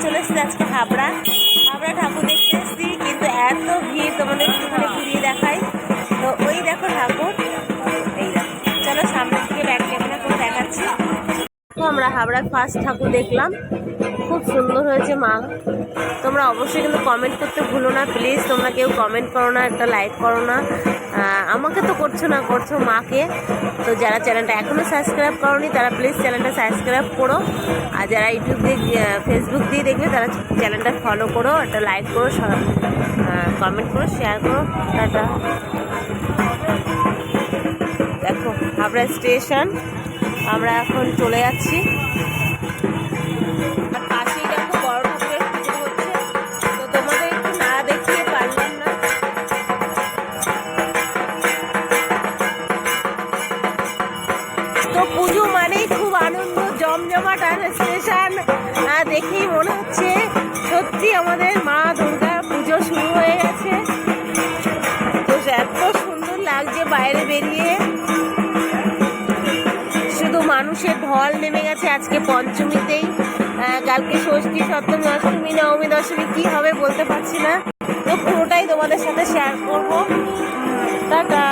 চলে এসেছি আজকে হাবড়া ঠাকুর দেখতে এসেছি, কিন্তু এত ভিড় তোমাদের একটুখানি ঘুরিয়ে দেখাই। তো ওই দেখো ঠাকুর, এই দেখো, চলো সামনে থেকে ব্যাক ক্যামেরা করে দেখাচ্ছি। আমরা হাবড়ার ফার্স্ট ঠাকুর দেখলাম, খুব সুন্দর হয়েছে মা। তোমরা অবশ্যই কিন্তু কমেন্ট করতে ভুলো না প্লিজ, তোমরা কেউ কমেন্ট করো না, একটা লাইক করো না। আমাকে তো করছো না, করছো মাকে। তো যারা চ্যানেলটা এখনও সাবস্ক্রাইব করোনি তারা প্লিজ চ্যানেলটা সাবস্ক্রাইব করো, আর যারা ইউটিউব দিয়ে ফেসবুক দিয়ে দেখবে তারা চ্যানেলটা ফলো করো, একটা লাইক করো, কমেন্ট করো, শেয়ার করো। টাটা। দেখো হাবড়া স্টেশন, আমরা এখন চলে যাচ্ছি। আর পাশেই দেখো বড় ঠাকুরের পুজো হচ্ছে, তো তোমাদের একটু না দেখিয়ে পারলাম না। তো পুজো মানেই খুব আনন্দ, জমজমাট। আর স্টেশন দেখেই মনে হচ্ছে সত্যি আমাদের মা দুর্গা পুজো শুরু হয়ে গেছে। তো এত সুন্দর লাগছে বাইরে বেরিয়ে, শুধু মানুষের ঢল নেমে গেছে। আজকে পঞ্চমীতেই, কালকে ষষ্ঠী, সপ্তমী, অষ্টমী, নবমী, দশমী কি হবে বলতে পারছি না। তো পুরোটাই তোমাদের সাথে শেয়ার করবো। টাটা।